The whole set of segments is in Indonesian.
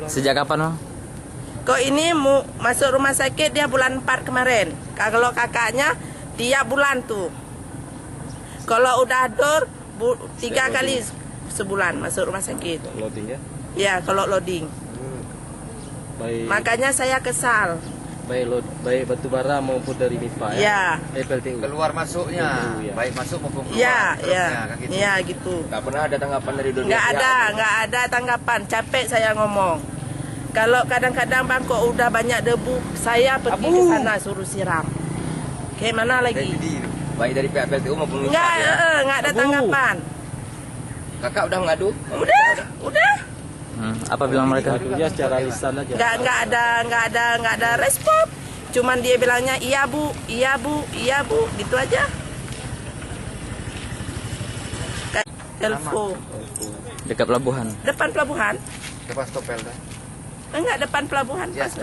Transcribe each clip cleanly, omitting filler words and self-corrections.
Sejak kapan, Bang? Kok ini masuk rumah sakit dia bulan 4 kemarin. Kalau kakaknya tiap bulan tuh. Kalau udah dor 3 kali sebulan masuk rumah sakit. Loading ya? Ya, kalau loading. Baik, Makanya saya kesal. baik batu bara maupun dari MIPA Ya. PLTU. Keluar masuknya, ya. baik masuk maupun keluar. Ya, truknya, ya. kan gitu. Ya, gitu. Nggak pernah ada tanggapan dari dua Nggak ada tanggapan. Capek saya ngomong. Kalau kadang-kadang bangkok udah banyak debu, saya pergi ke sana suruh siram. Kayak mana lagi? Baik dari pihak PLTU maupun MIPA ya. Nggak ada tanggapan. Kakak udah ngadu? Udah. Apa bilang mereka? Ya secara lisan aja. Nggak ada respon. Cuman dia bilangnya iya bu, gitu aja. Telepon Dekat pelabuhan. depan pelabuhan. Depan stop PLTU. Enggak, depan pelabuhan. Ya, Pas.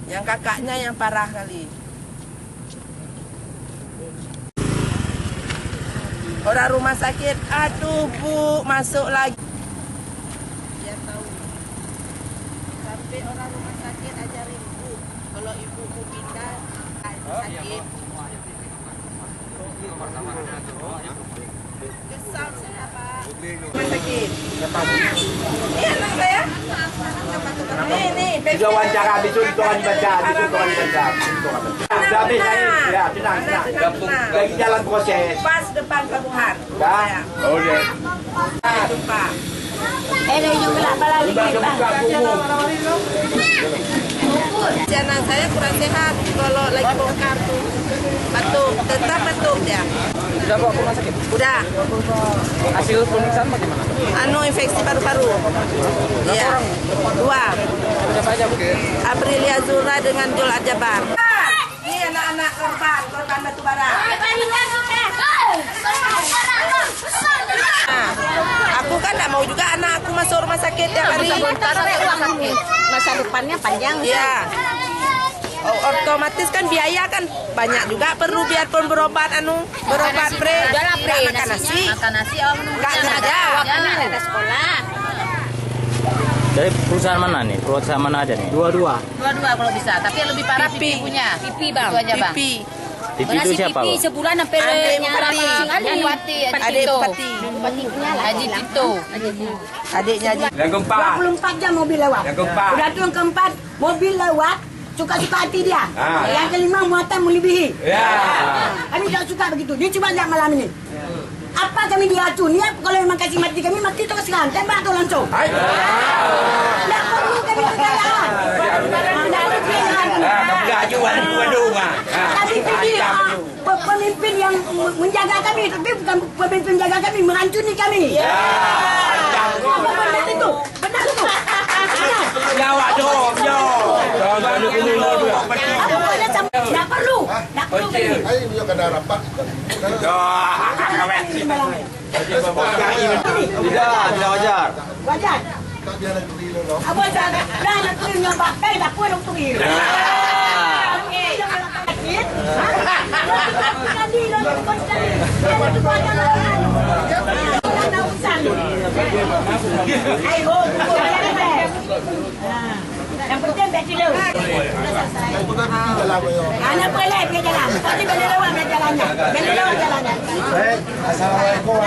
Yang kakaknya yang parah kali. Orang rumah sakit, aduh bu, masuk lagi. Dia tahu. Sampai orang rumah sakit ajarin ibu, kalau ibu mau pindah, sakit. Kesal saya pak. Rumah sakit. Ini anak saya. Nih, Itu wawancara, habis itu orang dibaca, Sudah habis, ya, tenang. Lagi jalan proses. pas depan pelabuhan. Ya. Oh, dia. Jumpa. Si anak saya kurang sehat kalau lagi bongkar tuh. Tetap batuk dia. Sudah bawa ke rumah sakit? Udah. Hasil pemeriksaan bagaimana? Infeksi paru-paru. Iya. 2. Siapa aja, Bu? Aprilia Zura dengan Jul Ajabar. Ini anak-anak korban batu bara. Aku kan nggak mau juga anak aku masuk rumah sakit tiap hari. Masa depannya panjang. Iya. Otomatis kan biaya kan banyak juga perlu biarpun berobat pre. Udahlah pre, Makan nasi. Makan nasi Nggak kerja. ada sekolah. Dari perusahaan mana nih? Perusahaan mana aja nih? Dua-dua. Dua-dua kalau bisa, tapi yang lebih parah Pipi. pipi punya. Pipi bang. Itu aja bang. Pipi. TV itu siapa, pipi Bang? sebulan sampai Adik nyarap Bupati. Bupati. Adik Bupati. Bupati punya lah. Haji Tito. Adiknya Haji. Yang keempat. 24 jam mobil lewat. Yang keempat. Udah tuh yang keempat, mobil lewat, suka-suka hati dia. Ah. Yang kelima, muatan melebihi. Ya. Kami tak suka begitu. Dia cuma tak malam ini. Apa kami diracun? Ya, kalau memang kasih mati kami, mati terus sekarang. Tembak tu langsung. Tak perlu kami kekayaan. Tapi pemimpin yang menjaga kami, tapi bukan pemimpin menjaga kami, merancuni kami. Apa benar itu? Benar itu? Jawab dong, Tak perlu. Tak perlu kami. Ay, hindi ka narapat. Tidak wajar. Wajar. Tak dia nagdurilo, no? Apa dah nak turun yang pakai dah pun untuk ini. Yang penting beti dulu. Hindi lang yun. Anak boleh dia jalan. Tapi boleh lewat dia jalannya. Boleh lewat jalannya. Assalamualaikum.